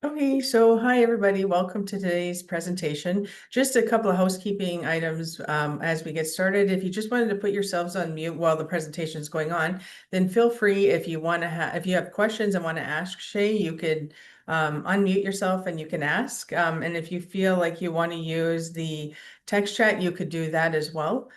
Okay, so hi everybody, welcome to today's presentation. Just a couple of housekeeping items as we get started. If you just wanted to put yourselves on mute while the presentation is going on, then feel free if you want to have questions and want to ask Shaye, you could unmute yourself and you can ask. And if you feel like you want to use the text chat, you could do that as well.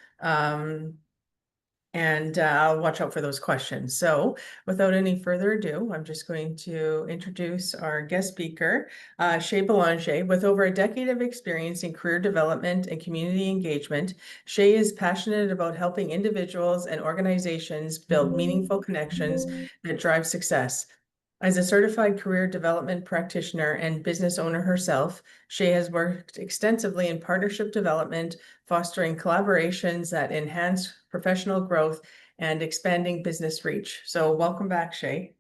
And I'll watch out for those questions. So without any further ado, I'm just going to introduce our guest speaker, Shaye Belanger. With over a decade of experience in career development and community engagement, Shaye is passionate about helping individuals and organizations build meaningful connections that drive success. As a certified career development practitioner and business owner herself, Shaye has worked extensively in partnership development, fostering collaborations that enhance professional growth and expanding business reach. So welcome back, Shaye.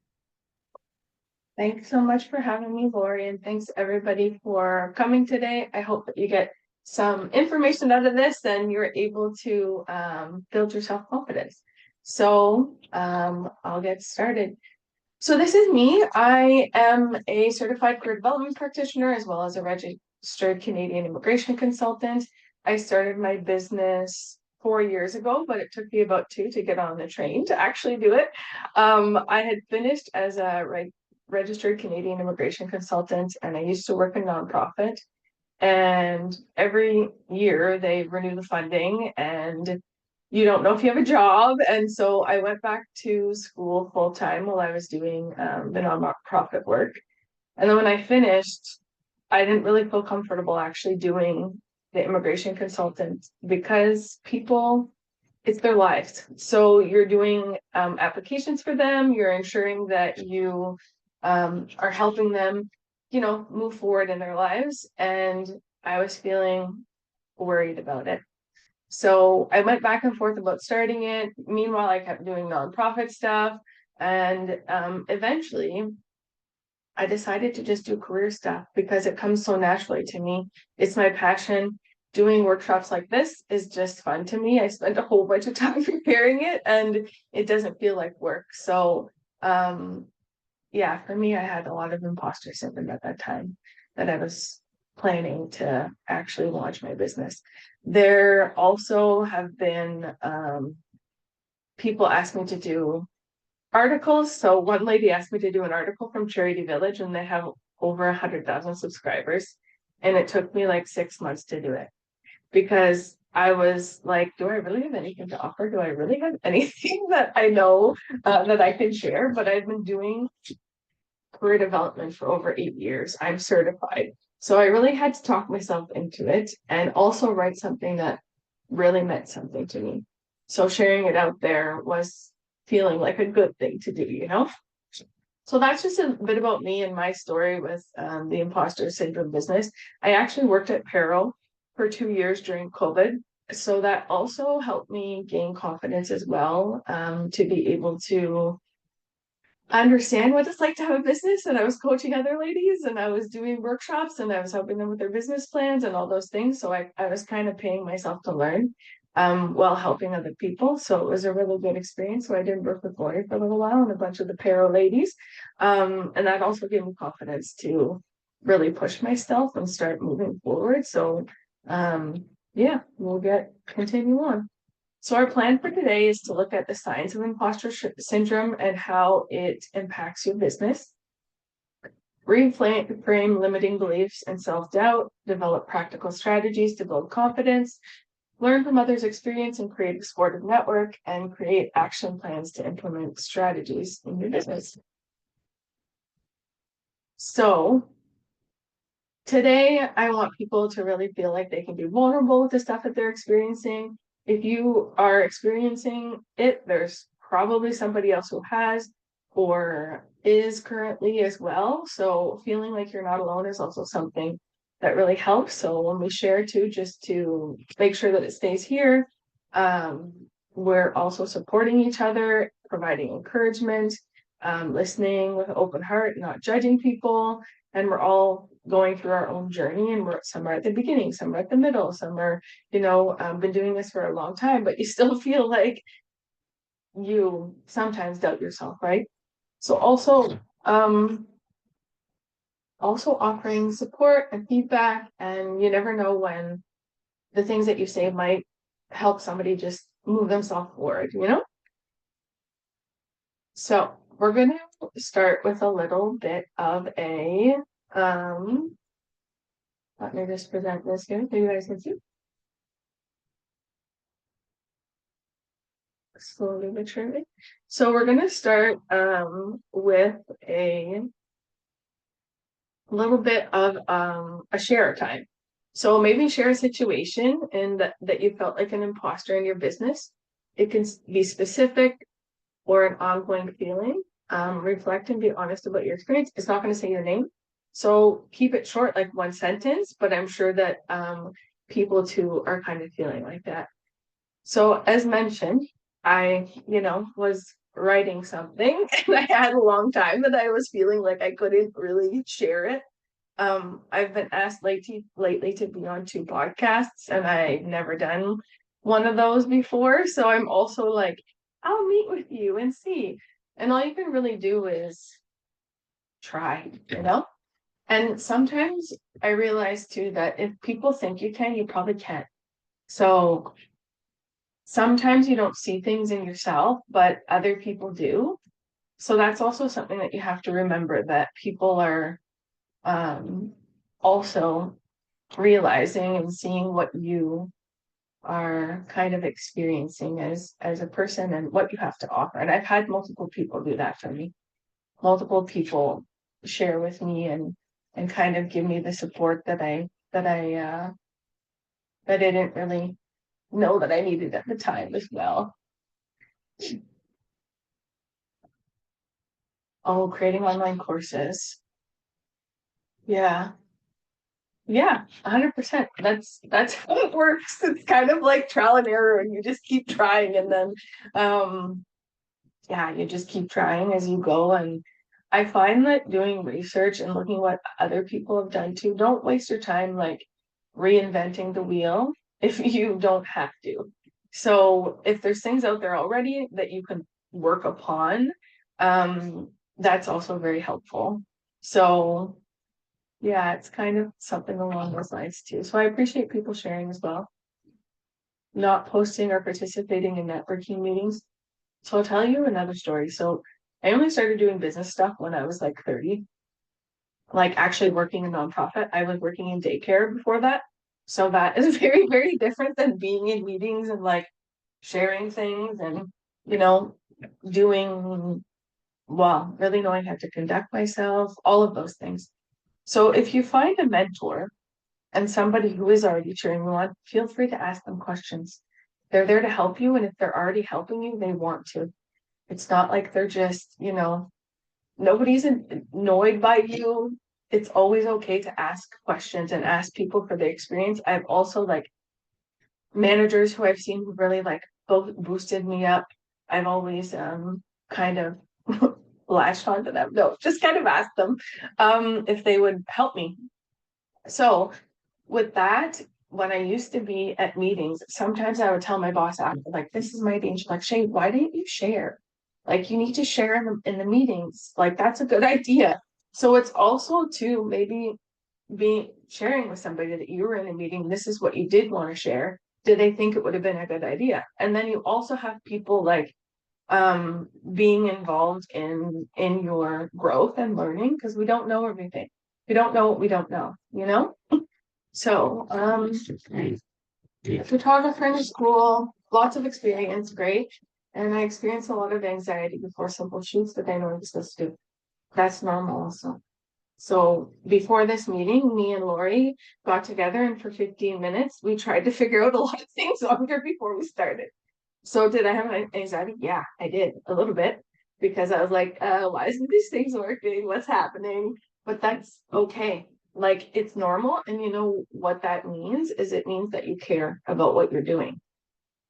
Thanks so much for having me, Lori, and thanks everybody for coming today. I hope that you get some information out of this and you're able to build your self-confidence. So I'll get started. So this is me. I am a certified career development practitioner as well as a registered Canadian immigration consultant. I started my business 4 years ago, but it took me about 2 to get on the train to actually do it. I had finished as a registered Canadian immigration consultant, and I used to work in nonprofit. And every year they renew the funding, and you don't know if you have a job. And so I went back to school full time while I was doing the nonprofit work. And then when I finished, I didn't really feel comfortable actually doing the immigration consultant because people, it's their lives. So you're doing applications for them, you're ensuring that you are helping them, move forward in their lives. And I was feeling worried about it. So I went back and forth about starting it. Meanwhile, I kept doing nonprofit stuff. And eventually, I decided to just do career stuff because it comes so naturally to me. It's my passion. Doing workshops like this is just fun to me. I spent a whole bunch of time preparing it and it doesn't feel like work. So, yeah, for me, I had a lot of imposter syndrome at that time that I was planning to actually launch my business. There also have been people ask me to do articles. So one lady asked me to do an article from Charity Village, and they have over 100,000 subscribers. And it took me like 6 months to do it because I was like, do I really have anything to offer? Do I really have anything that I know that I can share? But I've been doing career development for over 8 years. I'm certified. So I really had to talk myself into it and also write something that really meant something to me. So sharing it out there was feeling like a good thing to do. So that's just a bit about me and my story with the imposter syndrome business. I actually worked at Payroll for 2 years during COVID. So that also helped me gain confidence as well, to be able to understand what it's like to have a business. And I was coaching other ladies and I was doing workshops and I was helping them with their business plans and all those things. So I was kind of paying myself to learn while helping other people. So it was a really good experience. So I did work with Lori for a little while and a bunch of the payroll ladies. And that also gave me confidence to really push myself and start moving forward. So yeah, we'll continue on. So our plan for today is to look at the signs of imposter syndrome and how it impacts your business, reframe limiting beliefs and self-doubt, develop practical strategies to build confidence, learn from others' experience and create a supportive network, and create action plans to implement strategies in your business. So today, I want people to really feel like they can be vulnerable with the stuff that they're experiencing. If you are experiencing it, there's probably somebody else who has or is currently as well. So feeling like you're not alone is also something that really helps. So when we share too, just to make sure that it stays here, we're also supporting each other, providing encouragement, listening with an open heart, not judging people. And we're all going through our own journey, and some are at the beginning, some are at the middle, some are, been doing this for a long time, but you still feel like you sometimes doubt yourself, right? So also, also offering support and feedback. And you never know when the things that you say might help somebody just move themselves forward, you know? So we're gonna start with a little bit of a let me just present this here so you guys can see. Slowly but surely. So we're gonna start with a little bit of a share time. So maybe share a situation and that you felt like an imposter in your business. It can be specific or an ongoing feeling. Reflect and be honest about your experience. It's not going to say your name. So keep it short, like one sentence, but I'm sure that people too are kind of feeling like that. So as mentioned, I, was writing something and I had a long time that I was feeling like I couldn't really share it. I've been asked lately to be on 2 podcasts and I've never done one of those before. So I'm also like, I'll meet with you and see. And all you can really do is try, And sometimes I realize too that if people think you can, you probably can't. So sometimes you don't see things in yourself, but other people do. So that's also something that you have to remember, that people are also realizing and seeing what you are kind of experiencing as a person and what you have to offer. And I've had multiple people do that for me. Multiple people share with me and kind of give me the support that I didn't really know that I needed at the time as well. Oh, creating online courses. Yeah. Yeah, 100%. That's how it works. It's kind of like trial and error, and you just keep trying, and then yeah, you just keep trying as you go. And I find that doing research and looking what other people have done too, don't waste your time like reinventing the wheel if you don't have to. So if there's things out there already that you can work upon, that's also very helpful. So yeah, it's kind of something along those lines too. So I appreciate people sharing as well, not posting or participating in networking meetings. So I'll tell you another story. So I only started doing business stuff when I was like 30, like actually working in nonprofit. I was working in daycare before that. So that is very, very different than being in meetings and like sharing things and, you know, doing, well, really knowing how to conduct myself, all of those things. So if you find a mentor and somebody who is already cheering you on, feel free to ask them questions. They're there to help you. And if they're already helping you, they want to. It's not like they're just, nobody's annoyed by you. It's always okay to ask questions and ask people for their experience. I've also like managers who I've seen who really like both boosted me up. I've always kind of latched onto them. No, just kind of asked them if they would help me. So with that, when I used to be at meetings, sometimes I would tell my boss after, like, this is my day. She's like, Shaye, why didn't you share? Like, you need to share in the meetings. Like, that's a good idea. So it's also to maybe be sharing with somebody that you were in a meeting. This is what you did want to share. Did they think it would have been a good idea? And then you also have people like being involved in your growth and learning, because we don't know everything. We don't know what we don't know. So, photographer in school, lots of experience, great. And I experienced a lot of anxiety before simple shoots, but I know I'm supposed to do. That's normal also. So before this meeting, me and Lori got together and for 15 minutes, we tried to figure out a lot of things longer before we started. So did I have anxiety? Yeah, I did a little bit because I was like, why isn't these things working? What's happening? But that's okay. Like it's normal. And you know what that means is it means that you care about what you're doing.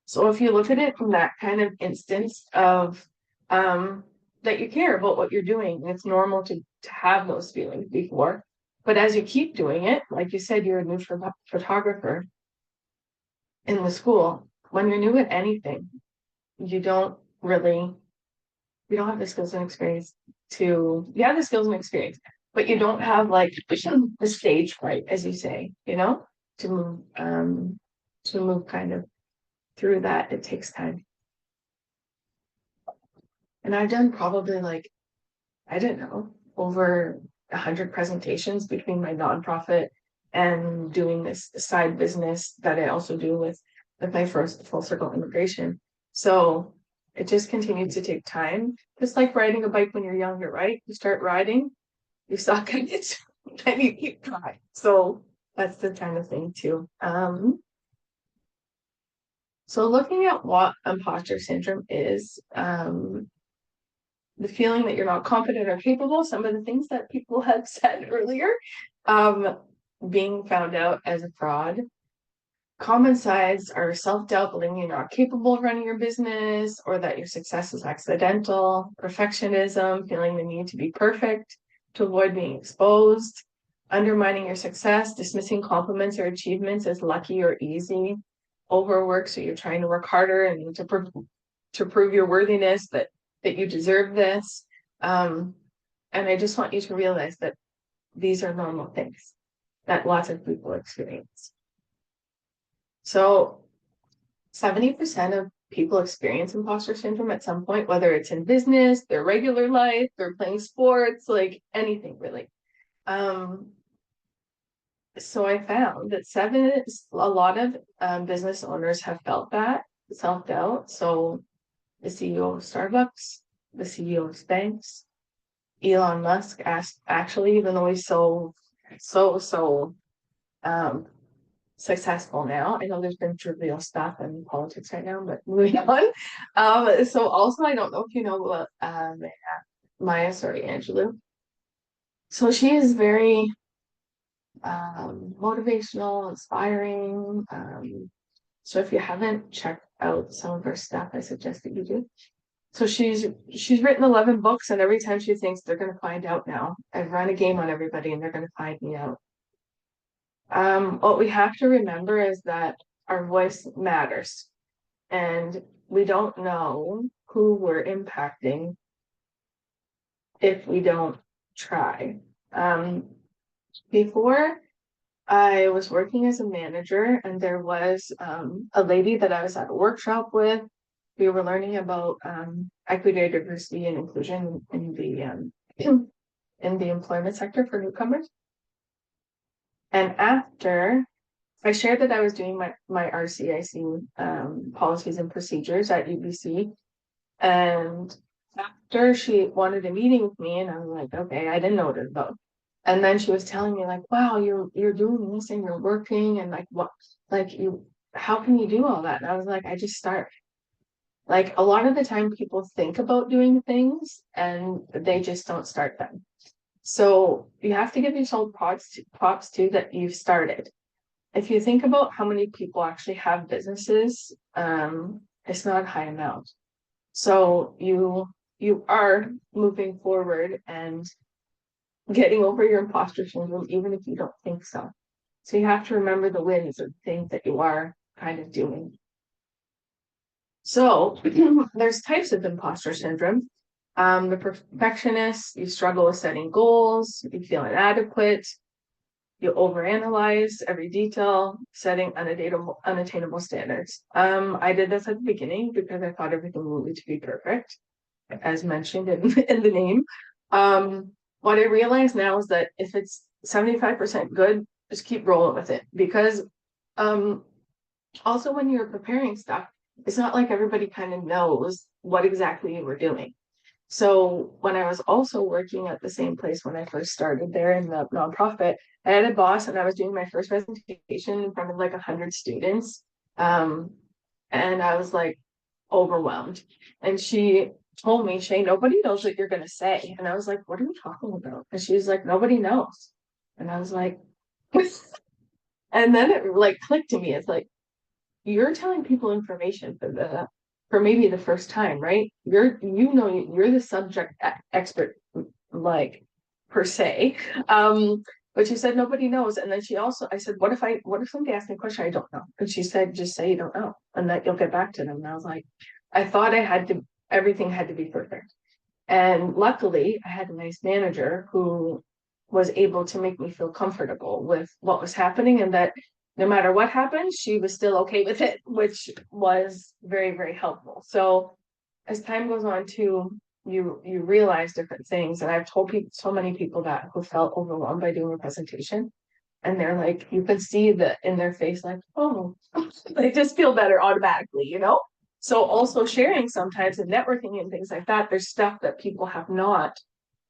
So if you look at it from that kind of instance of that you care about what you're doing, it's normal to have those feelings before. But as you keep doing it, like you said, you're a new photographer in the school. When you're new at anything, you don't really, you don't have the skills and experience you have the skills and experience, but you don't have like the stage fright, as you say, to move kind of through that. It takes time. And I've done probably like, I don't know, over 100 presentations between my nonprofit and doing this side business that I also do with my first full circle immigration. So it just continues to take time. Just like riding a bike when you're younger, right? You start riding, you suck at it, then you keep trying. So that's the kind of thing too. So looking at what imposter syndrome is, the feeling that you're not competent or capable, some of the things that people had said earlier, um, being found out as a fraud. Common signs are self-doubt, believing you're not capable of running your business or that your success is accidental, perfectionism, feeling the need to be perfect to avoid being exposed, undermining your success, dismissing compliments or achievements as lucky or easy, overwork, so you're trying to work harder and to prove your worthiness that you deserve this. And I just want you to realize that these are normal things that lots of people experience. So 70% of people experience imposter syndrome at some point, whether it's in business, their regular life, they're playing sports, like anything really. So I found that a lot of business owners have felt that self-doubt. So the CEO of Starbucks, the CEO of banks, Elon Musk actually, even though he's so um, successful now. I know there's been trivial stuff in politics right now, but moving on. So also, I don't know if you know about Angelou. So she is very motivational, inspiring. So if you haven't checked out some of her stuff, I suggest that you do. So she's written 11 books, and every time she thinks they're going to find out now, I've run a game on everybody and they're going to find me out. What we have to remember is that our voice matters, and we don't know who we're impacting if we don't try. Before I was working as a manager, and there was a lady that I was at a workshop with. We were learning about equity, diversity, and inclusion in the employment sector for newcomers. And after I shared that I was doing my RCIC policies and procedures at UBC, and after she wanted a meeting with me, and I was like, okay, I didn't know what it was about. And then she was telling me like, wow, you're doing this and you're working, and like what, like you, how can you do all that? And I was like, I just start. Like a lot of the time people think about doing things and they just don't start them. So you have to give yourself props to that you've started. If you think about how many people actually have businesses, it's not a high amount. So you are moving forward and getting over your imposter syndrome, even if you don't think so. So you have to remember the wins or things that you are kind of doing. So there's types of imposter syndrome. The perfectionist, you struggle with setting goals, you feel inadequate, you overanalyze every detail, setting unattainable standards. I did this at the beginning because I thought everything needed to be perfect, as mentioned in the name. What I realize now is that if it's 75% good, just keep rolling with it. Because also when you're preparing stuff, it's not like everybody kind of knows what exactly you were doing. So when I was also working at the same place when I first started there in the nonprofit, I had a boss and I was doing my first presentation in front of like 100 students. And I was like overwhelmed. And she told me, Shaye, nobody knows what you're going to say. And I was like, what are you talking about? And she was like, nobody knows. And I was like, and then it like clicked to me. It's like, you're telling people information for maybe the first time, right? You're the subject expert, like per se. But she said nobody knows. And then I said, what if somebody asked me a question I don't know? And she said, just say you don't know, and that you'll get back to them. And I was like, I thought everything had to be perfect. And luckily I had a nice manager who was able to make me feel comfortable with what was happening, and that no matter what happened, she was still okay with it, which was very, very helpful. So as time goes on too, you realize different things. And I've told people, so many people that who felt overwhelmed by doing a presentation, and they're like, you can see that in their face, like, oh, they just feel better automatically, you know? So also sharing sometimes and networking and things like that, there's stuff that people have not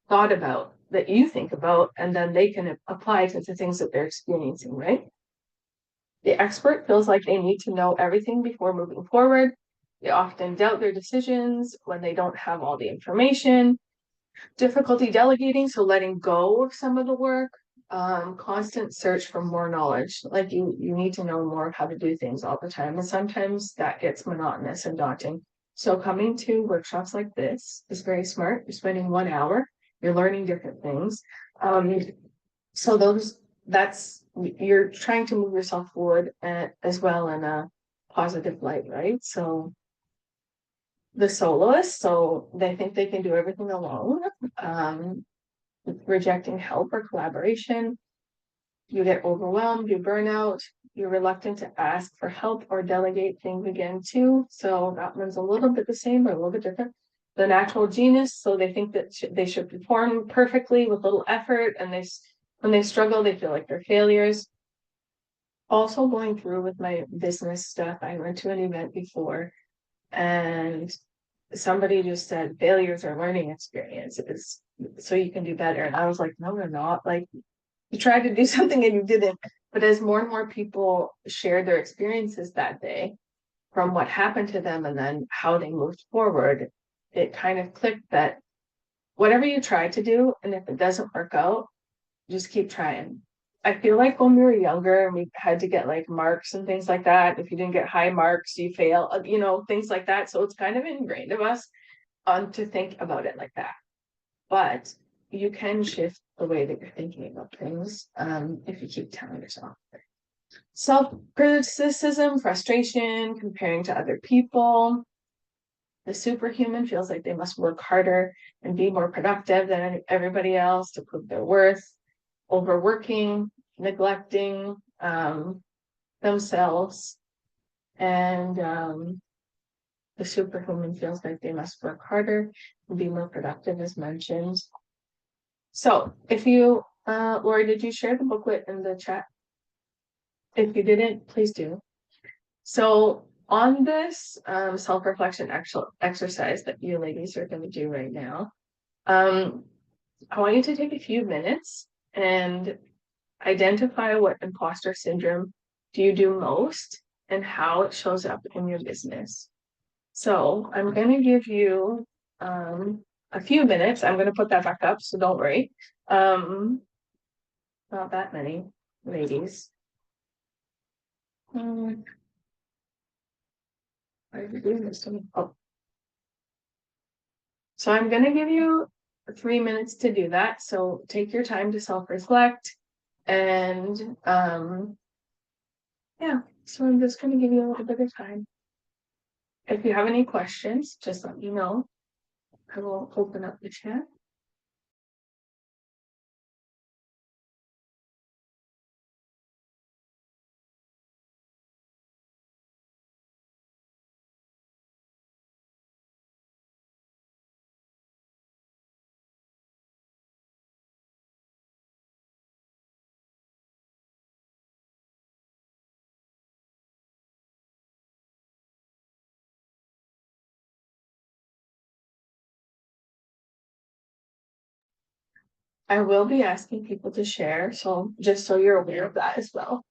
thought about that you think about, and then they can apply to the things that they're experiencing, right? The expert feels like they need to know everything before moving forward. They often doubt their decisions when they don't have all the information. Difficulty delegating, so letting go of some of the work. Constant search for more knowledge. Like you need to know more of how to do things all the time. And sometimes that gets monotonous and daunting. So coming to workshops like this is very smart. You're spending 1 hour, you're learning different things. So that's you're trying to move yourself forward as well in a positive light, right? So the soloist, so they think they can do everything alone, rejecting help or collaboration. You get overwhelmed, you burn out, you're reluctant to ask for help or delegate things again too. So that one's a little bit the same, but a little bit different. The natural genius, so they think that they should perform perfectly with little effort, and when they struggle, they feel like they're failures. Also going through with my business stuff, I went to an event before, and somebody just said failures are learning experiences, so you can do better. And I was like, no, they're not. Like, you tried to do something and you didn't. But as more and more people shared their experiences that day from what happened to them and then how they moved forward, it kind of clicked that whatever you try to do, and if it doesn't work out, just keep trying. I feel like when we were younger and we had to get like marks and things like that, if you didn't get high marks, you fail, things like that. So it's kind of ingrained of us to think about it like that. But you can shift the way that you're thinking about things if you keep telling yourself. Self-criticism, frustration, comparing to other people. The superhuman feels like they must work harder and be more productive than everybody else to prove their worth. Overworking, neglecting themselves, and the superhuman feels like they must work harder and be more productive, as mentioned. So if you, Lori, did you share the booklet in the chat? If you didn't, please do. So on this self-reflection exercise that you ladies are going to do right now, I want you to take a few minutes and identify what imposter syndrome do you do most and how it shows up in your business. So I'm going to give you a few minutes. I'm going to put that back up, so don't worry. Not that many ladies. Why are you doing this to me? Oh. So I'm going to give you 3 minutes to do that. So take your time to self-reflect. And yeah, so I'm just going to give you a little bit of time. If you have any questions, just let me know. I will open up the chat. I will be asking people to share, so just so you're aware of that as well.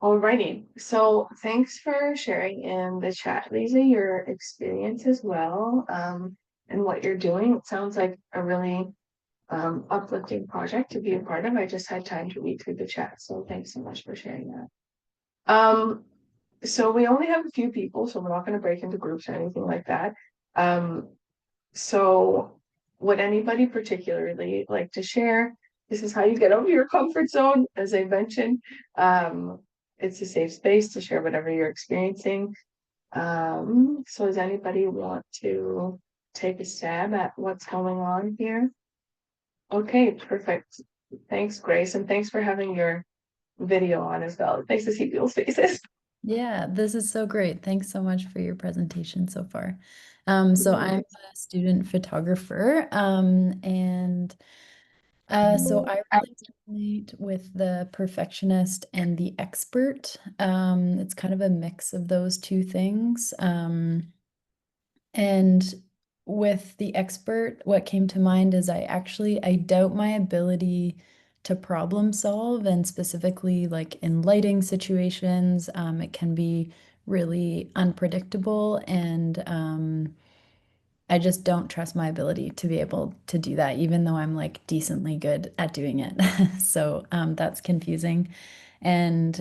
Alrighty, so thanks for sharing in the chat, Lisa, your experience as well, and what you're doing. It sounds like a really uplifting project to be a part of. I just had time to read through the chat, so thanks so much for sharing that. So we only have a few people, so we're not going to break into groups or anything like that. So would anybody particularly like to share? This is how you get over your comfort zone, as I mentioned. It's a safe space to share whatever you're experiencing. So does anybody want to take a stab at what's going on here? Okay, perfect. Thanks, Grace, and thanks for having your video on as well. Thanks to see people's faces. Yeah, this is so great. Thanks so much for your presentation so far. So I'm a student photographer, and so I really resonate with the perfectionist and the expert. It's kind of a mix of those two things. And with the expert, what came to mind is I doubt my ability to problem solve, and specifically like in lighting situations, it can be really unpredictable, and I just don't trust my ability to be able to do that, even though I'm like decently good at doing it. So that's confusing. And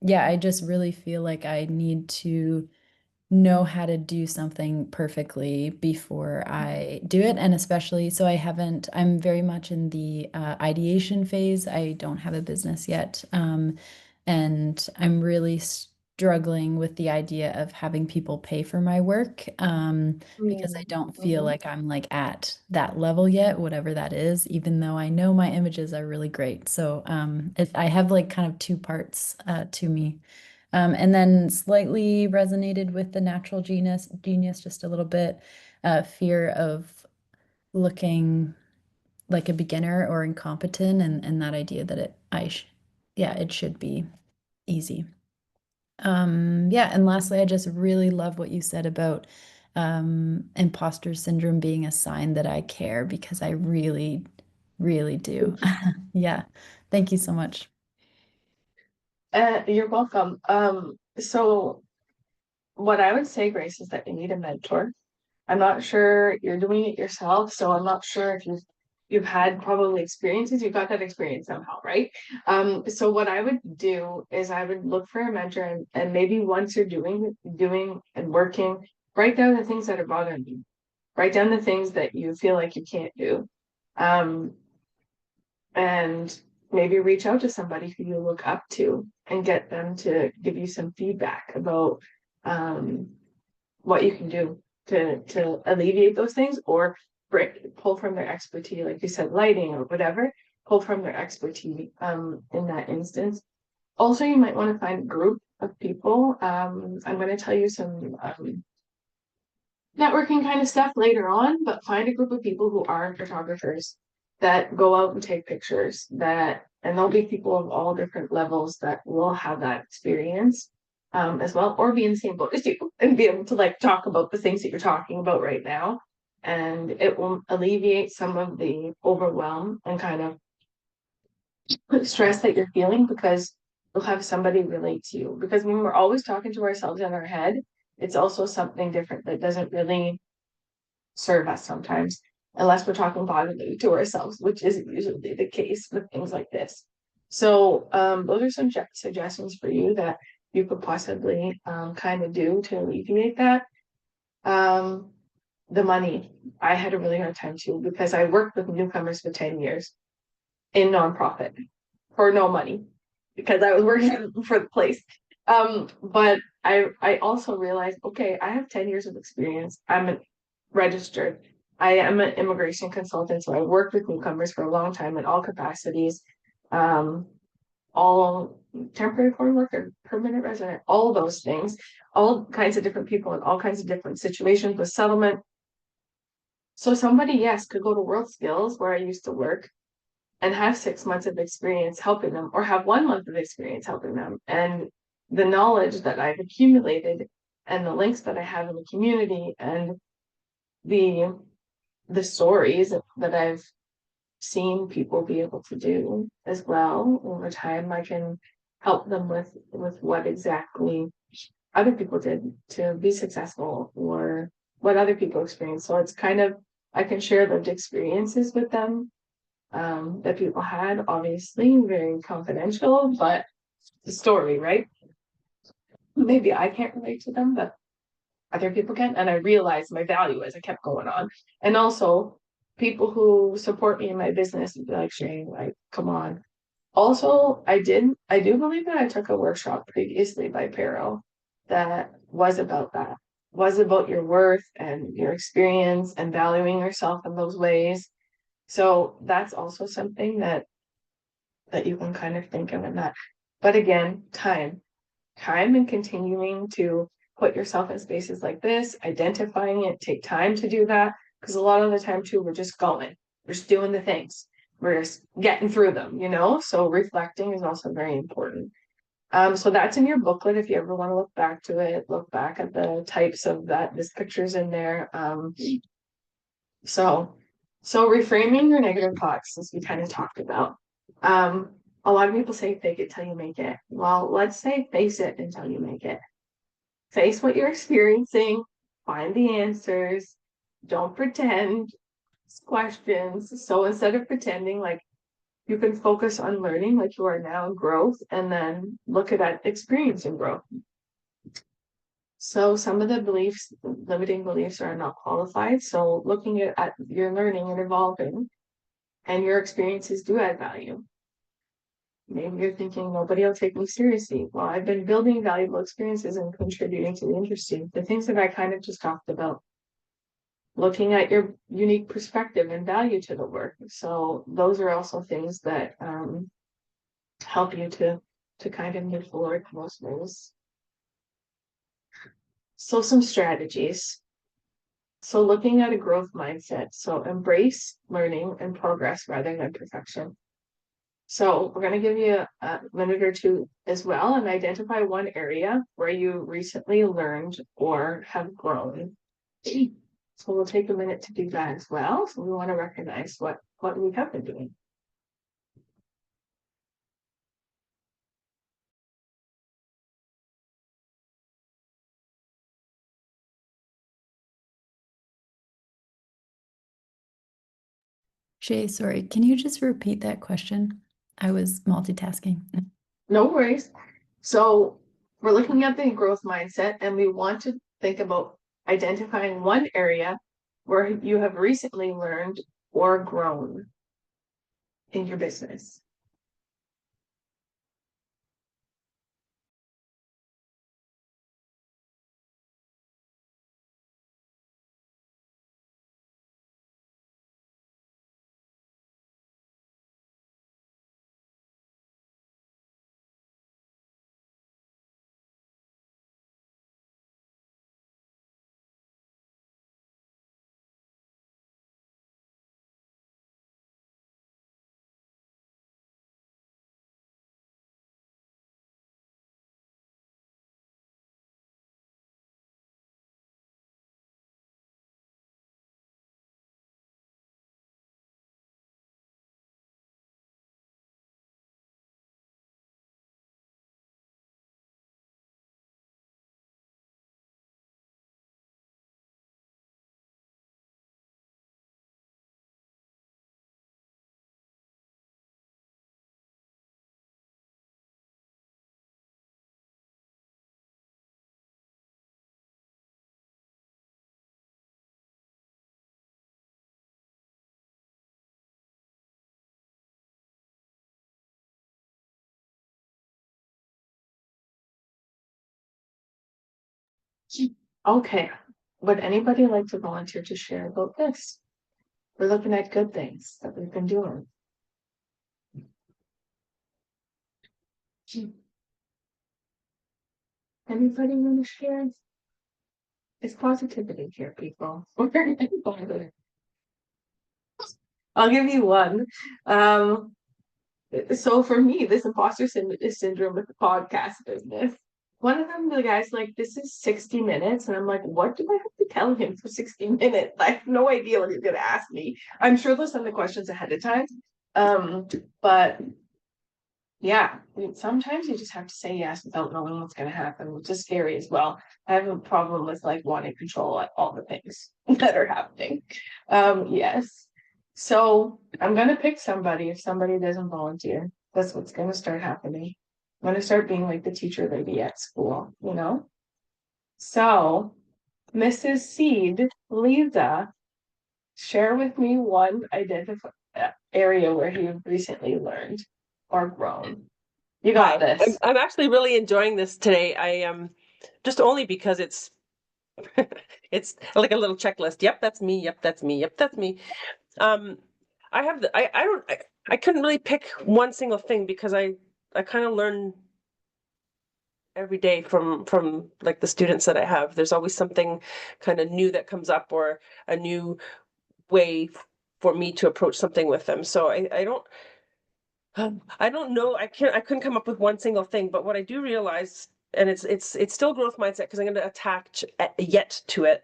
yeah, I just really feel like I need to know how to do something perfectly before I do it. And especially, so I'm very much in the ideation phase. I don't have a business yet. And I'm really struggling with the idea of having people pay for my work, because I don't feel like I'm like at that level yet, whatever that is, even though I know my images are really great. So I have like kind of two parts to me. And then slightly resonated with the natural genius just a little bit, fear of looking like a beginner or incompetent, and that idea that yeah, it should be easy. Yeah, and lastly, I just really love what you said about imposter syndrome being a sign that I care, because I really, really do. Yeah, thank you so much. You're welcome. So what I would say, Grace, is that you need a mentor. I'm not sure you're doing it yourself, so I'm not sure if you've had probably experiences. You've got that experience somehow, right? So what I would do is I would look for a mentor, and maybe once you're doing and working, write down the things that are bothering you. Write down the things that you feel like you can't do. Um, and maybe reach out to somebody who you look up to and get them to give you some feedback about what you can do to alleviate those things, or pull from their expertise, like you said, lighting or whatever, pull from their expertise in that instance. Also, you might want to find a group of people. I'm going to tell you some networking kind of stuff later on, but find a group of people who are photographers that go out and take pictures, and there'll be people of all different levels that will have that experience as well, or be in the same boat as you and be able to like talk about the things that you're talking about right now. And it will alleviate some of the overwhelm and kind of stress that you're feeling, because you'll have somebody relate to you. Because when we're always talking to ourselves in our head, it's also something different that doesn't really serve us sometimes, unless we're talking positively to ourselves, which isn't usually the case with things like this. So those are some suggestions for you that you could possibly kind of do to alleviate that. The money, I had a really hard time too, because I worked with newcomers for 10 years in nonprofit for no money, because I was working for the place. But I also realized, okay, I have 10 years of experience. I'm registered. I am an immigration consultant, so I worked with newcomers for a long time in all capacities, all temporary foreign worker, permanent resident, all those things, all kinds of different people in all kinds of different situations with settlement. So somebody, yes, could go to World Skills, where I used to work, and have 6 months of experience helping them, or have 1 month of experience helping them. And the knowledge that I've accumulated and the links that I have in the community and the stories that I've seen people be able to do as well. Over time, I can help them with what exactly other people did to be successful or what other people experienced. So it's kind of, I can share lived experiences with them that people had, obviously very confidential, but the story, right? Maybe I can't relate to them, but other people can. And I realized my value as I kept going on. And also people who support me in my business and be like, Shaye, like, come on. Also, I do believe that I took a workshop previously by Pero that was about that, was about your worth and your experience and valuing yourself in those ways. So that's also something that you can kind of think of in that. But again, time and continuing to put yourself in spaces like this, identifying it, take time to do that. Because a lot of the time too, we're just going, we're just doing the things, we're just getting through them, you know? So reflecting is also very important. So that's in your booklet if you ever want to look back to it, look back at the types of that, this picture's in there. So reframing your negative thoughts, as we kind of talked about. A lot of people say fake it till you make it. Well, let's say face it until you make it. Face what you're experiencing, find the answers, don't pretend questions. So instead of pretending, like you can focus on learning like you are now in growth and then look at that experience and growth. So some of the beliefs, limiting beliefs are not qualified. So looking at your learning and evolving and your experiences do add value. Maybe you're thinking nobody will take me seriously. Well, I've been building valuable experiences and contributing to the industry. The things that I kind of just talked about. Looking at your unique perspective and value to the work. So those are also things that help you to kind of move forward in most ways. So some strategies. So looking at a growth mindset. So embrace learning and progress rather than perfection. So we're going to give you a minute or two as well and identify one area where you recently learned or have grown. So we'll take a minute to do that as well. So we want to recognize what we have been doing. Shay, sorry, can you just repeat that question? I was multitasking. No worries. So we're looking at the growth mindset and we want to think about identifying one area where you have recently learned or grown in your business. Okay. Would anybody like to volunteer to share about this? We're looking at good things that we've been doing. Anybody want to share? It's positivity here, people. I'll give you one. So for me, this imposter syndrome with the podcast business. one of them, the guy's like, this is 60 minutes. And I'm like, what do I have to tell him for 60 minutes? I have no idea what he's gonna ask me. I'm sure they'll send the questions ahead of time. But yeah, sometimes you just have to say yes without knowing what's gonna happen, which is scary as well. I have a problem with like wanting control at all the things that are happening. Yes. So I'm gonna pick somebody if somebody doesn't volunteer. That's what's gonna start happening. I'm gonna start being like the teacher lady at school, you know? So, Mrs. Seed, Lisa, share with me one area where you've recently learned or grown. You got Hi, this. I'm actually really enjoying this today. I am just only because it's it's like a little checklist. Yep, that's me. Yep, that's me. Yep, that's me. Um, I have I don't I couldn't really pick one single thing because I kind of learn every day from like the students that I have. There's always something kind of new that comes up or a new way for me to approach something with them. So I don't know. I couldn't come up with one single thing, but what I do realize, and it's still growth mindset because I'm going to attach yet to it.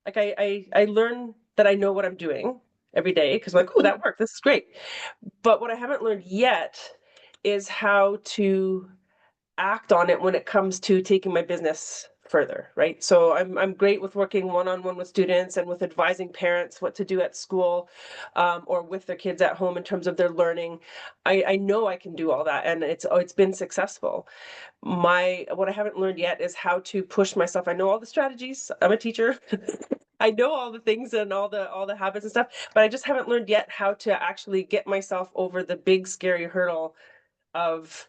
Like I learn that I know what I'm doing every day because I'm like, oh, that worked. This is great. But what I haven't learned yet is how to act on it when it comes to taking my business further, right? So I'm great with working one-on-one with students and with advising parents what to do at school, or with their kids at home in terms of their learning. I know I can do all that, and it's been successful. What I haven't learned yet is how to push myself. I know all the strategies. I'm a teacher. I know all the things and all the habits and stuff, but I just haven't learned yet how to actually get myself over the big scary hurdle of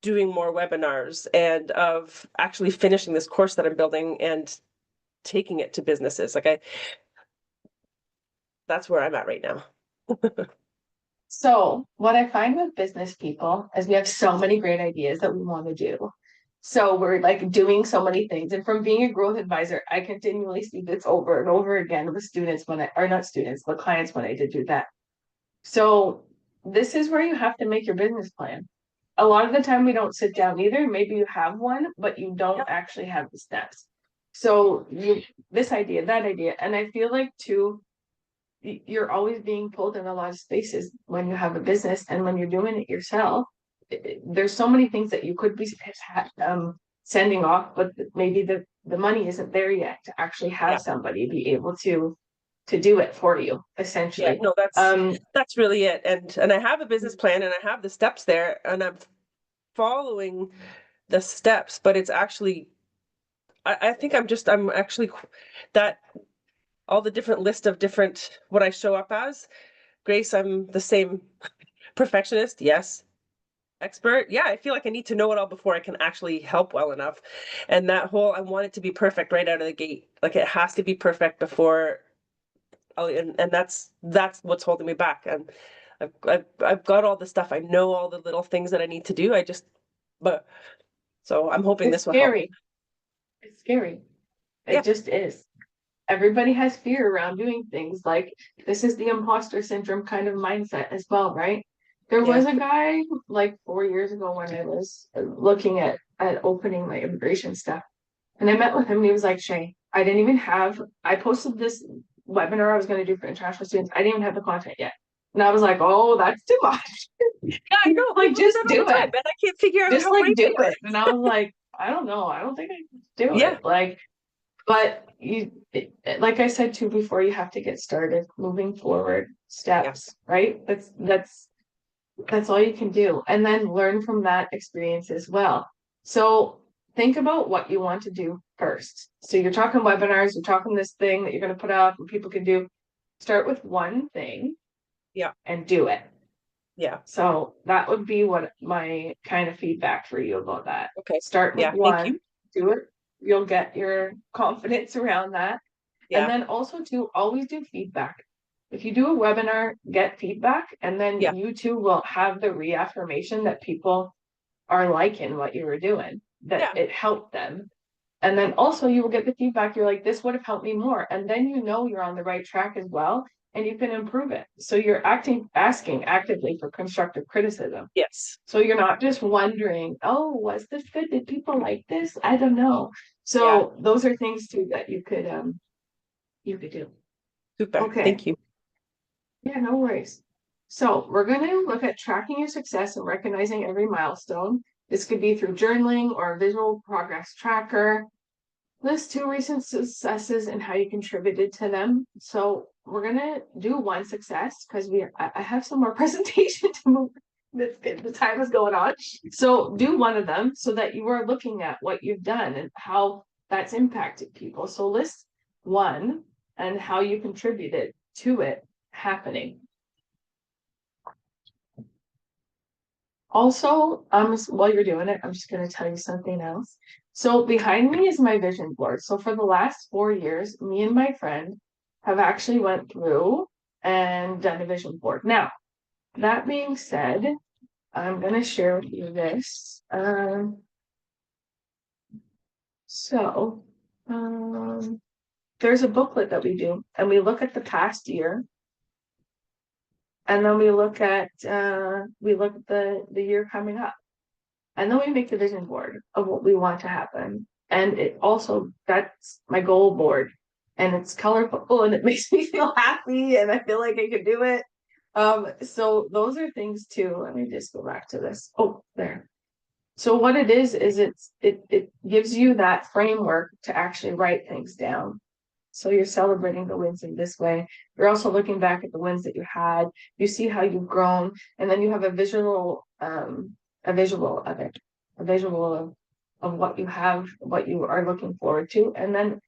doing more webinars and of actually finishing this course that I'm building and taking it to businesses. That's where I'm at right now. So, what I find with business people is we have so many great ideas that we want to do. So, we're like doing so many things. And from being a growth advisor, I continually see this over and over again with students or not students, but clients when I did do that. So, this is where you have to make your business plan. A lot of the time, we don't sit down either. Maybe you have one, but you don't Yep. actually have the steps. So, this idea, that idea. And I feel like, too, you're always being pulled in a lot of spaces when you have a business and when you're doing it yourself. There's so many things that you could be sending off, but maybe the money isn't there yet to actually have Yeah. somebody be able to do it for you, Yeah, essentially. no, that's really it. And I have a business plan and I have the steps there and I'm following the steps, but it's actually I think I'm actually that all the different list of different what I show up as. Grace, I'm the same perfectionist, yes. Expert, yeah, I feel like I need to know it all before I can actually help well enough. And that whole I want it to be perfect right out of the gate. Like it has to be perfect before and that's what's holding me back. And I've got all the stuff. I know all the little things that I need to do. But so I'm hoping It's this will help. scary. It's scary. Yeah, It just is. Everybody has fear around doing things. Like, this is the imposter syndrome kind of mindset as well, right? There yeah, was a guy like 4 years ago when I was looking at opening my immigration stuff, and I met with him and he was like, Shay, I posted this webinar I was going to do for international students. I didn't even have the content yet. And I was like, oh, that's too much. yeah. I know. Like, People do just that all do the time, it. and I can't figure out Just how like brave do they are. it. And I was like, I don't know. I don't think I can do Yeah, it. But like I said too before, you have to get started moving forward yeah, steps, right? That's all you can do. And then learn from that experience as well. So think about what you want to do first. So you're talking webinars, you're talking this thing that you're going to put up and people can do. Start with one thing yeah, and do it. yeah. So that would be what my kind of feedback for you about that. Okay. Start with Yeah, thank you. one, do it. You'll get your confidence around that. And Yeah, then also to always do feedback. If you do a webinar, get feedback, and yeah, then you too will have the reaffirmation that people are liking what you were doing, that yeah, it helped them. And then also you will get the feedback, you're like, this would have helped me more. And then you know you're on the right track as well. and you can improve it. So you're asking actively for constructive criticism. Yes. So you're not just wondering, oh, was this good? Did people like this? I don't know. So those are things too that you could do. Super. Okay. Thank you. Yeah, no worries. So we're going to look at tracking your success and recognizing every milestone. This could be through journaling or a visual progress tracker. List 2 recent successes and how you contributed to them. So we're going to do one success because I have some more presentation to move. The time is going on. So do one of them so that you are looking at what you've done and how that's impacted people. So list one and how you contributed to it happening. Also, while you're doing it, I'm just going to tell you something else. So behind me is my vision board. So for the last 4 years, me and my friend have actually went through and done a vision board. Now, that being said, I'm going to share with you this. There's a booklet that we do, and we look at the past year. And then we look at the year coming up. And then we make the vision board of what we want to happen. And it also, that's my goal board. And it's colorful and it makes me feel happy and I feel like I can do it. So those are things too. Let me just go back to this. Oh, there. So what it is it gives you that framework to actually write things down. So you're celebrating the wins in this way. You're also looking back at the wins that you had. You see how you've grown, and then you have a visual of it, a visual of what you have, what you are looking forward to, and then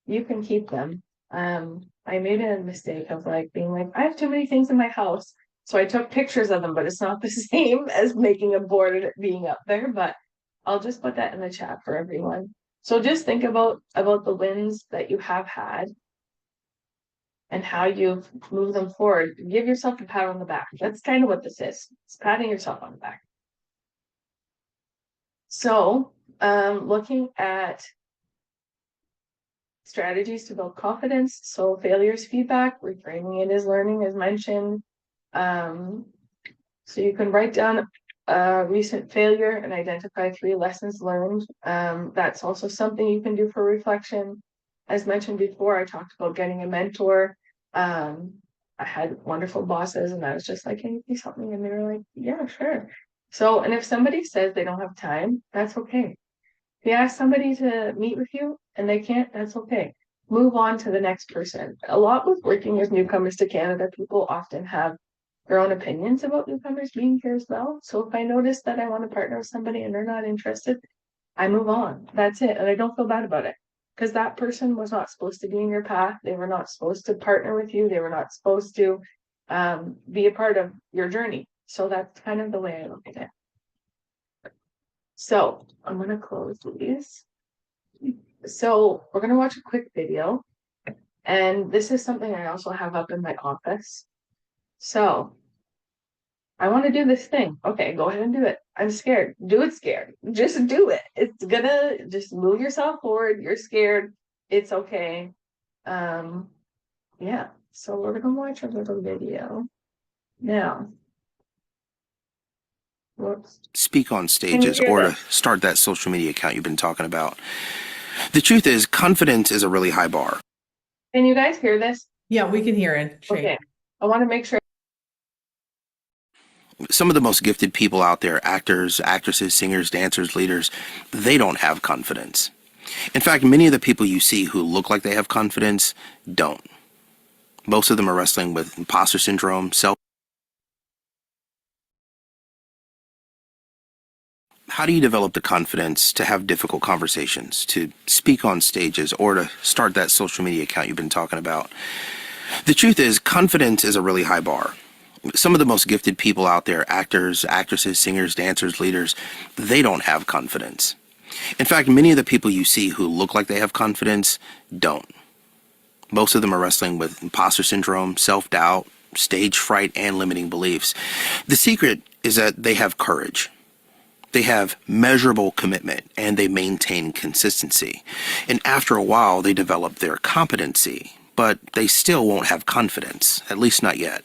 you can keep them. I made a mistake of being like, I have too many things in my house. So I took pictures of them, but it's not the same as making a board and it being up there, but I'll just put that in the chat for everyone. So just think about the wins that you have had and how you've moved them forward. Give yourself a pat on the back. That's kind of what this is. It's patting yourself on the back. So looking at strategies to build confidence. So failure is feedback, reframing it as learning, as mentioned. So you can write down a recent failure and identify 3 lessons learned. That's also something you can do for reflection. As mentioned before, I talked about getting a mentor. I had wonderful bosses and I was just like, can you please help me? And they were like, yeah, sure. So, and if somebody says they don't have time, that's okay. If you ask somebody to meet with you and they can't, that's okay. Move on to the next person. A lot with working with newcomers to Canada, people often have their own opinions about newcomers being here as well. So if I notice that I want to partner with somebody and they're not interested, I move on. That's it. And I don't feel bad about it because that person was not supposed to be in your path. They were not supposed to partner with you. They were not supposed to be a part of your journey. So that's kind of the way I look at it. So I'm going to close these. So we're going to watch a quick video. And this is something I also have up in my office. So I want to do this thing. Okay, go ahead and do it. I'm scared. Do it scared. Just do it. It's gonna just move yourself forward. You're scared. It's okay. Yeah. So we're gonna watch a little video now. Whoops. Speak on stages or to start that social media account you've been talking about. The truth is, confidence is a really high bar. Can you guys hear this? Yeah, we can hear it. Shaye. Okay. I want to make sure. Some of the most gifted people out there, actors, actresses, singers, dancers, leaders, they don't have confidence. In fact, many of the people you see who look like they have confidence don't. Most of them are wrestling with impostor syndrome, How do you develop the confidence to have difficult conversations, to speak on stages, or to start that social media account you've been talking about? The truth is, confidence is a really high bar. Some of the most gifted people out there, actors, actresses, singers, dancers, leaders, they don't have confidence. In fact, many of the people you see who look like they have confidence don't. Most of them are wrestling with imposter syndrome, self-doubt, stage fright, and limiting beliefs. The secret is that they have courage. They have measurable commitment and they maintain consistency. And after a while, they develop their competency. but they still won't have confidence, at least not yet.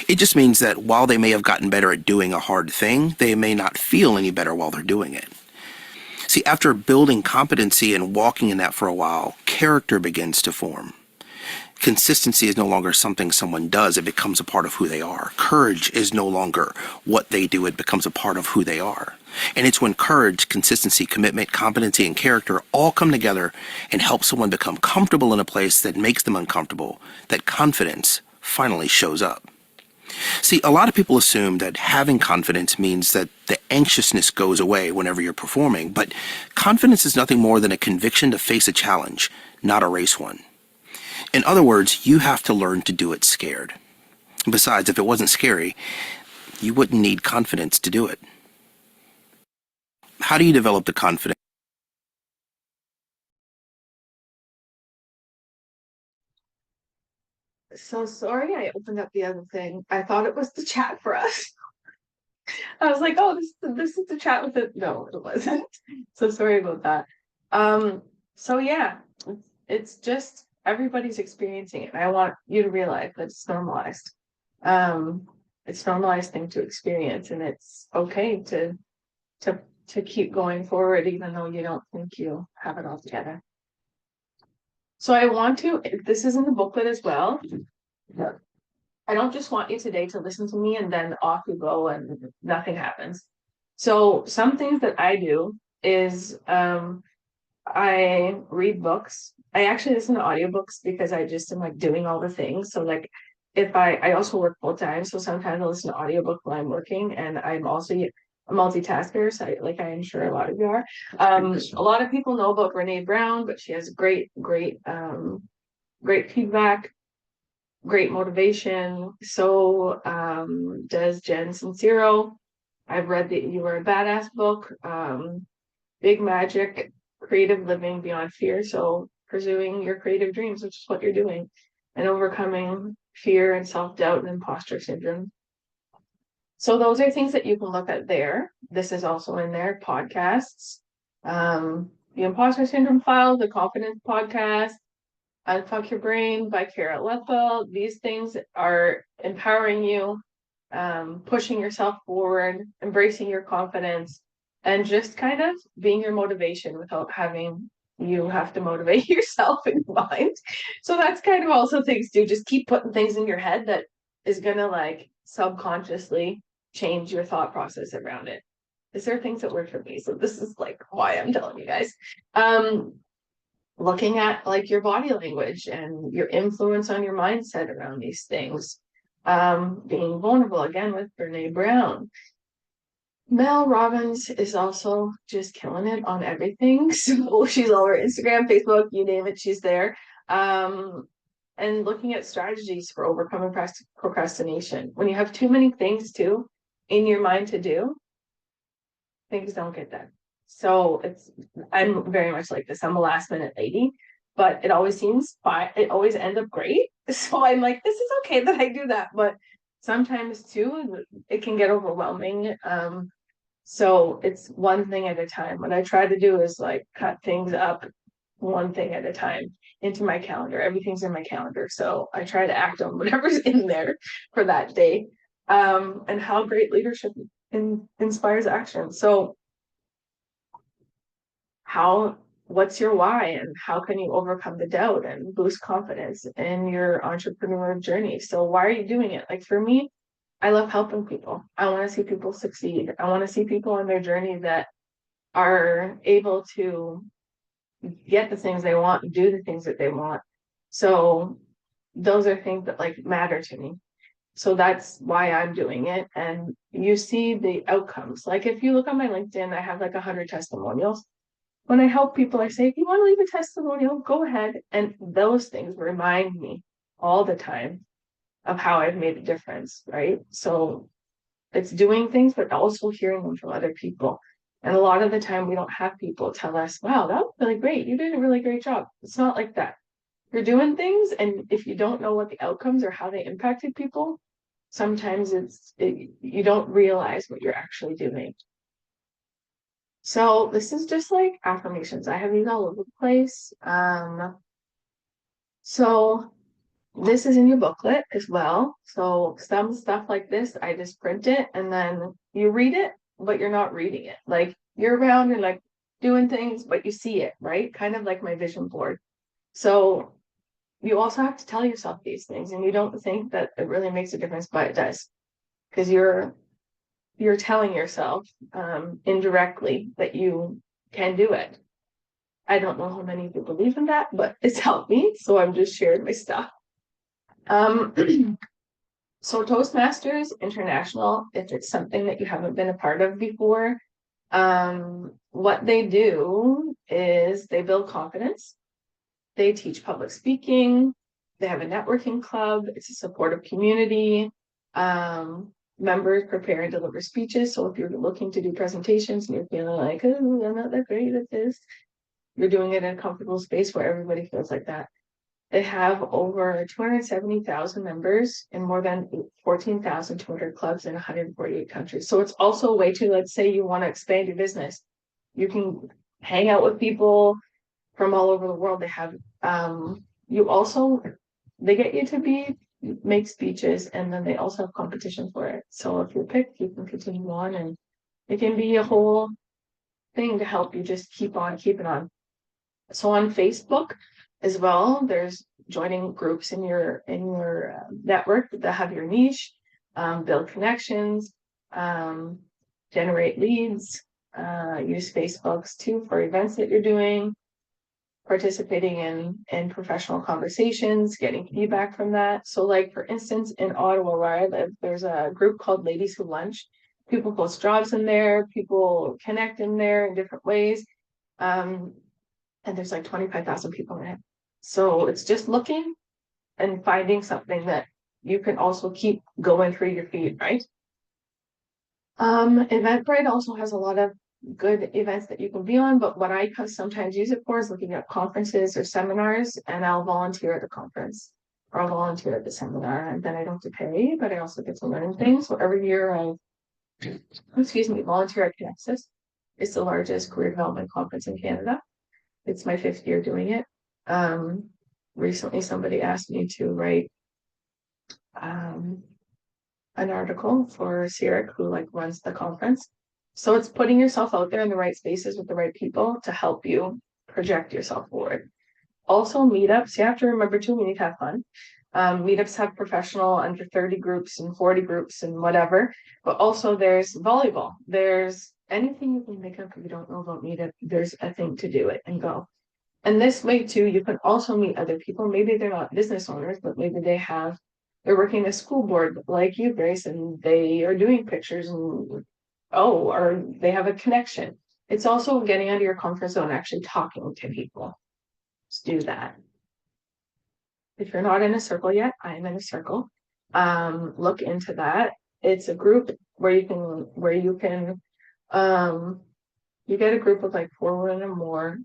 It just means that while they may have gotten better at doing a hard thing, they may not feel any better while they're doing it. See, after building competency and walking in that for a while, character begins to form. Consistency is no longer something someone does, it becomes a part of who they are. Courage is no longer what they do, it becomes a part of who they are. And it's when courage, consistency, commitment, competency, and character all come together and help someone become comfortable in a place that makes them uncomfortable, that confidence finally shows up. See, a lot of people assume that having confidence means that the anxiousness goes away whenever you're performing, but confidence is nothing more than a conviction to face a challenge, not erase one. In other words, you have to learn to do it scared. Besides, if it wasn't scary, you wouldn't need confidence to do it. How do you develop the confidence? So sorry, I opened up the other thing. I thought it was the chat for us. I was like, oh, this is the chat with it. No, it wasn't. So sorry about that. So yeah, it's just everybody's experiencing it. I want you to realize that it's normalized. It's normalized thing to experience, and it's okay to keep going forward even though you don't think you have it all together. So I want to, this is in the booklet as well. I don't just want you today to listen to me and then off you go and nothing happens. So some things that I do is I read books. I actually listen to audiobooks because I just am like doing all the things. So like if I also work full time, so sometimes I listen to audiobook while I'm working, and I'm also a multitasker, so I am sure a lot of you are. A lot of people know about Brene Brown, but she has great feedback, great motivation. So does Jen Sincero. I've read the You Are a Badass book, Big Magic, Creative Living Beyond Fear. So pursuing your creative dreams, which is what you're doing, and overcoming fear and self-doubt and imposter syndrome. So those are things that you can look at there. This is also in there, podcasts, the Imposter Syndrome File, the Confidence Podcast, Unfuck Your Brain by Kara Lethwell. These things are empowering you, pushing yourself forward, embracing your confidence, and just kind of being your motivation without having you have to motivate yourself in your mind. So that's kind of also things to just keep putting things in your head that is gonna like subconsciously change your thought process around it. These are things that work for me. So this is like why I'm telling you guys. Looking at like your body language and your influence on your mindset around these things. Being vulnerable again with Brene Brown. Mel Robbins is also just killing it on everything. So she's all over Instagram, Facebook, you name it, she's there. And looking at strategies for overcoming procrastination. When you have too many things too in your mind to do, things don't get done. So I'm very much like this. I'm a last minute lady, but it always seems fine. It always ends up great. So I'm like, this is okay that I do that, but sometimes too, it can get overwhelming. So it's one thing at a time. What I try to do is like cut things up one thing at a time into my calendar. Everything's in my calendar. So I try to act on whatever's in there for that day. And how great leadership inspires action. So what's your why, and how can you overcome the doubt and boost confidence in your entrepreneurial journey? So why are you doing it? Like for me, I love helping people. I want to see people succeed. I want to see people on their journey that are able to get the things they want, do the things that they want. So those are things that like matter to me. So that's why I'm doing it. And you see the outcomes. Like if you look on my LinkedIn, I have like 100 testimonials. When I help people, I say, if you want to leave a testimonial, go ahead. And those things remind me all the time of how I've made a difference, right? So it's doing things, but also hearing them from other people. And a lot of the time we don't have people tell us, wow, that was really great. You did a really great job. It's not like that. You're doing things, and if you don't know what the outcomes or how they impacted people, sometimes you don't realize what you're actually doing. So this is just like affirmations. I have these all over the place. So This is in your booklet as well. So some stuff like this, I just print it and then you read it, but you're not reading it. Like you're around and like doing things, but you see it, right? Kind of like my vision board. So you also have to tell yourself these things, and you don't think that it really makes a difference, but it does. Because you're telling yourself indirectly that you can do it. I don't know how many of you believe in that, but it's helped me. So I'm just sharing my stuff. So Toastmasters International, if it's something that you haven't been a part of before, what they do is they build confidence. They teach public speaking. They have a networking club. It's a supportive community. Members prepare and deliver speeches. So if you're looking to do presentations and you're feeling like, oh, I'm not that great at this, you're doing it in a comfortable space where everybody feels like that. They have over 270,000 members in more than 14,200 clubs in 148 countries. So it's also a way to, let's say you want to expand your business. You can hang out with people from all over the world. They have, they get you to make speeches, and then they also have competition for it. So if you're picked, you can continue on, and it can be a whole thing to help you just keep on keeping on. So on Facebook as well, there's joining groups in your network that have your niche, build connections, generate leads, use Facebooks too for events that you're doing, participating in professional conversations, getting feedback from that. So like for instance, in Ottawa where I live, there's a group called Ladies Who Lunch. People post jobs in there, people connect in there in different ways. And there's like 25,000 people in it. So it's just looking and finding something that you can also keep going through your feed, right? Eventbrite also has a lot of good events that you can be on, but what I sometimes use it for is looking at conferences or seminars, and I'll volunteer at the conference or I'll volunteer at the seminar, and then I don't have to pay, but I also get to learn things. So every year I volunteer at Connexus. It's the largest career development conference in Canada. It's my 5th year doing it. Recently somebody asked me to write an article for CIRIC, who like runs the conference. So it's putting yourself out there in the right spaces with the right people to help you project yourself forward. Also meetups, you have to remember too, we need to have fun. Meetups have professional under 30 groups and 40 groups and whatever, but also there's volleyball. There's anything you can make up if you don't know about meetup, there's a thing to do it and go. And this way too, you can also meet other people. Maybe they're not business owners, but maybe they're working a school board like you, Grace, and they are doing pictures and or they have a connection. It's also getting out of your comfort zone, actually talking to people. Let's do that. If you're not in a circle yet, I'm in a circle. Look into that. It's a group where you can you get a group of like 4 women or more.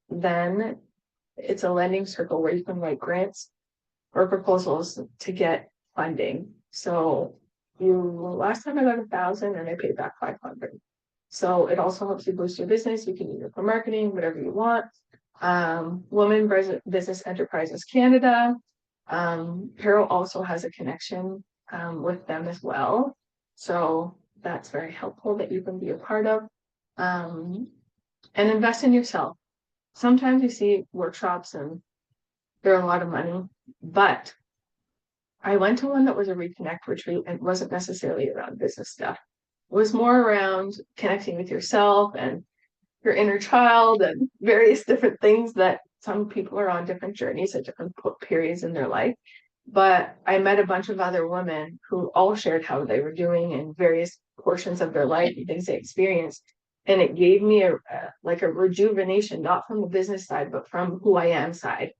Then it's a lending circle where you can write grants or proposals to get funding. So last time I got 1,000 and I paid back 500. So it also helps you boost your business. You can use it for marketing, whatever you want. Women Business Enterprises Canada. Carol also has a connection with them as well. So that's very helpful that you can be a part of. And invest in yourself. Sometimes you see workshops and they're a lot of money, but I went to one that was a reconnect retreat and wasn't necessarily around business stuff. It was more around connecting with yourself and your inner child and various different things that some people are on different journeys at different periods in their life. But I met a bunch of other women who all shared how they were doing in various portions of their life and things they experienced. And it gave me a rejuvenation, not from the business side, but from who I am side.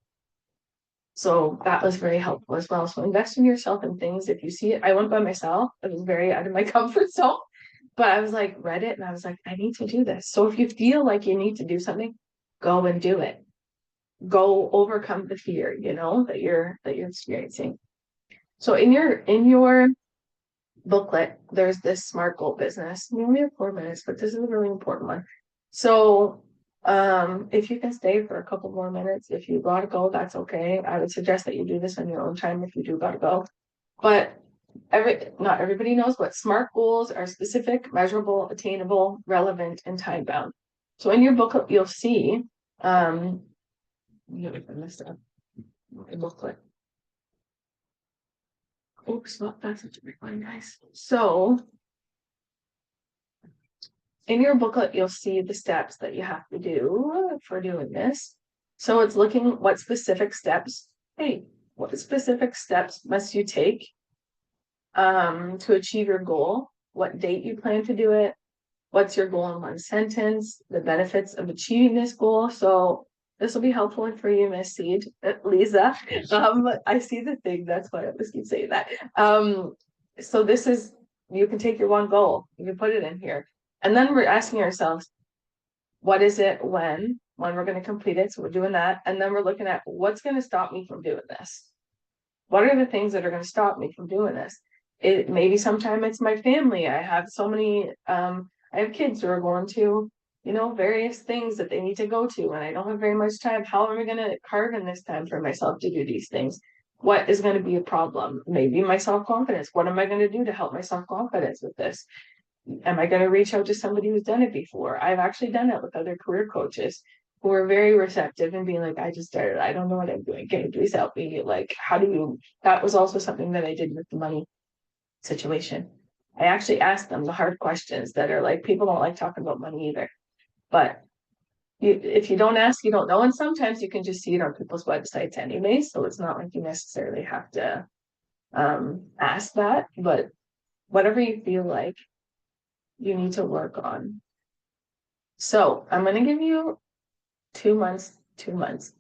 So that was very helpful as well. So invest in yourself and things. If you see it, I went by myself. It was very out of my comfort zone, but I was like, read it and I was like, I need to do this. So if you feel like you need to do something, go and do it. Go overcome the fear, that you're experiencing. So in your booklet, there's this SMART goal business. We only have 4 minutes, but this is a really important one. So If you can stay for a couple more minutes, if you gotta go, that's okay. I would suggest that you do this on your own time if you do gotta go. But not everybody knows, but SMART goals are specific, measurable, attainable, relevant, and time bound. So in your booklet, you'll see, I messed up my booklet. Oops, well, that's such a big one, guys. So in your booklet, you'll see the steps that you have to do for doing this. So it's looking what specific steps, what specific steps must you take to achieve your goal, what date you plan to do it, what's your goal in one sentence, the benefits of achieving this goal. So this will be helpful for you, Miss Seed, Lisa. I see the thing, that's why I always keep saying that. So this is, you can take your one goal, you can put it in here. And then we're asking ourselves, what is it when we're going to complete it? So we're doing that. And then we're looking at what's going to stop me from doing this. What are the things that are going to stop me from doing this? It maybe sometime it's my family. I have so many, I have kids who are going to, various things that they need to go to, and I don't have very much time. How am I going to carve in this time for myself to do these things? What is going to be a problem? Maybe my self-confidence. What am I going to do to help my self-confidence with this? Am I going to reach out to somebody who's done it before? I've actually done it with other career coaches who are very receptive and being like, I just started, I don't know what I'm doing. Can you please help me? Like, that was also something that I did with the money situation. I actually asked them the hard questions that are like, people don't like talking about money either. But if you don't ask, you don't know. And sometimes you can just see it on people's websites anyway. So it's not like you necessarily have to ask that, but whatever you feel like you need to work on. So I'm going to give you 2 months, 2 minutes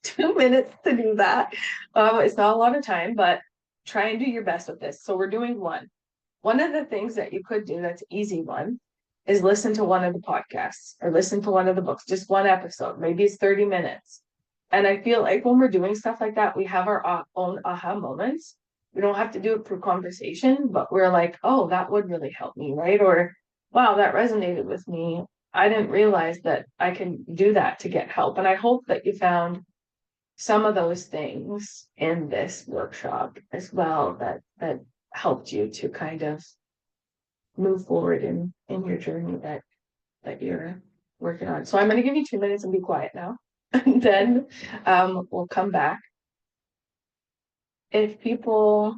to do that. It's not a lot of time, but try and do your best with this. So we're doing one. One of the things that you could do that's easy one is listen to one of the podcasts or listen to one of the books, just one episode. Maybe it's 30 minutes. And I feel like when we're doing stuff like that, we have our own aha moments. We don't have to do it through conversation, but we're like, oh, that would really help me, right? Or, wow, that resonated with me. I didn't realize that I can do that to get help. And I hope that you found some of those things in this workshop as well that helped you to kind of move forward in your journey that you're working on. So I'm going to give you 2 minutes and be quiet now. And then we'll come back. If people,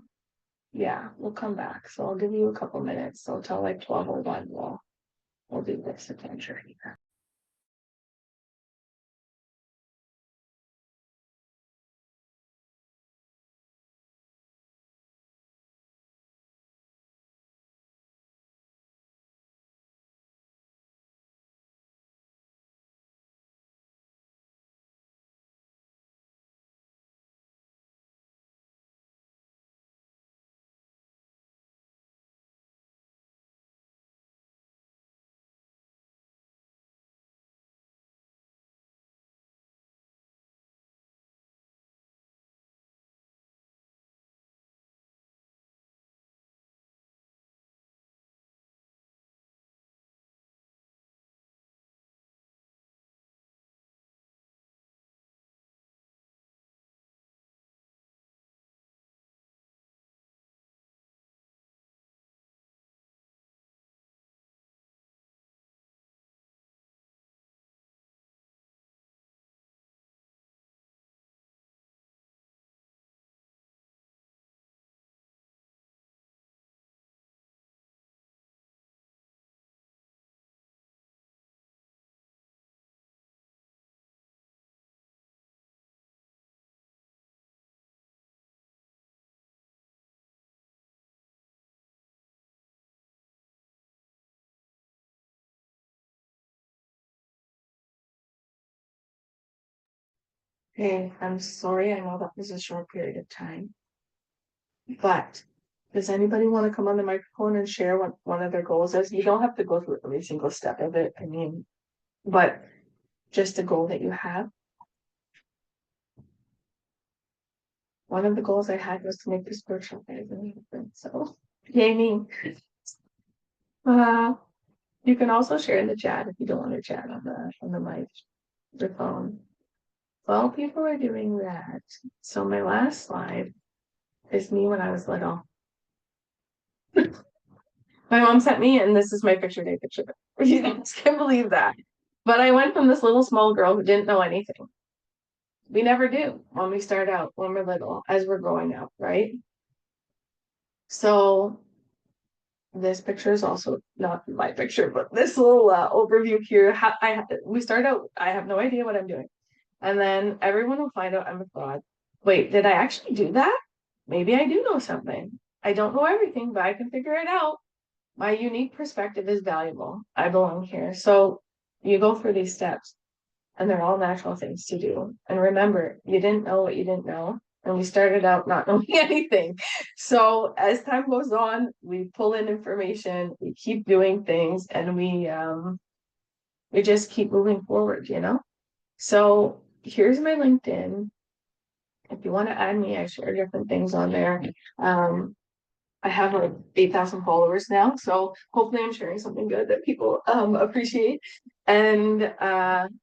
we'll come back. So I'll give you a couple minutes. So till like 12:01, we'll do this adventure here. Hey, I'm sorry. I know that was a short period of time, but does anybody want to come on the microphone and share what one of their goals is? You don't have to go through every single step of it. I mean, but just a goal that you have. One of the goals I had was to make this workshop really happen. So, yay me. You can also share in the chat if you don't want to chat on the mic. the phone. While people are doing that, so my last slide is me when I was little. My mom sent me, and this is my picture day picture. You guys can't believe that. But I went from this little small girl who didn't know anything. We never do when we start out, when we're little, as we're growing up, right? So this picture is also not my picture, but this little overview here. We start out, I have no idea what I'm doing. And then everyone will find out I'm a fraud. Wait, did I actually do that? Maybe I do know something. I don't know everything, but I can figure it out. My unique perspective is valuable. I belong here. So you go through these steps, and they're all natural things to do. And remember, you didn't know what you didn't know. And we started out not knowing anything. So as time goes on, we pull in information, we keep doing things, and we just keep moving forward, you know? So here's my LinkedIn. If you want to add me, I share different things on there. I have like 8,000 followers now, so hopefully I'm sharing something good that people appreciate. And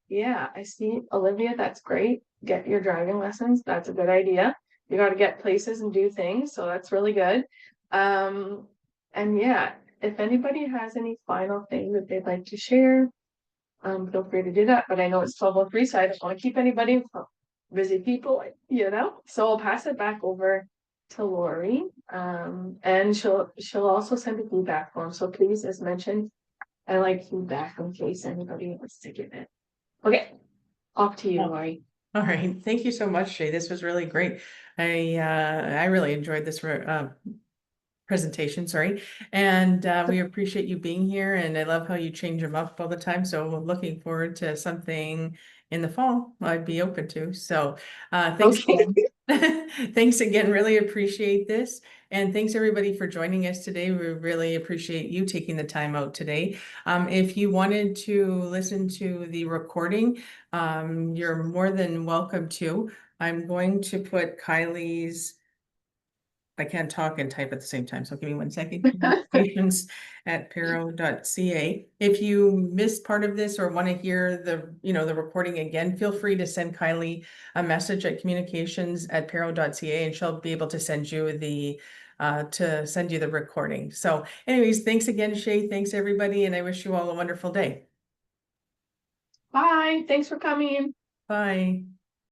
yeah, I see Olivia, that's great. Get your driving lessons, that's a good idea. You got to get places and do things, so that's really good. And yeah, if anybody has any final thing that they'd like to share, feel free to do that. But I know it's 12:03, so I don't want to keep anybody from busy people, you know. So I'll pass it back over to Lori, and she'll also send a feedback form. So please, as mentioned, I like feedback in case anybody wants to give it. Okay, off to you, Lori. All right, thank you so much, Shay. This was really great. I really enjoyed this presentation, sorry. And we appreciate you being here, and I love how you change them up all the time. So looking forward to something in the fall I'd be open to. So thanks again. Thanks again, really appreciate this. And thanks everybody for joining us today. We really appreciate you taking the time out today. If you wanted to listen to the recording, you're more than welcome to. I'm going to put Kylie's, I can't talk and type at the same time, so give me 1 second. communications@pero.ca. If you missed part of this or want to hear the recording again, feel free to send Kylie a message at communications@pero.ca, and she'll be able to send you the recording. So anyways, thanks again, Shay. Thanks everybody, and I wish you all a wonderful day. Bye. Thanks for coming. Bye.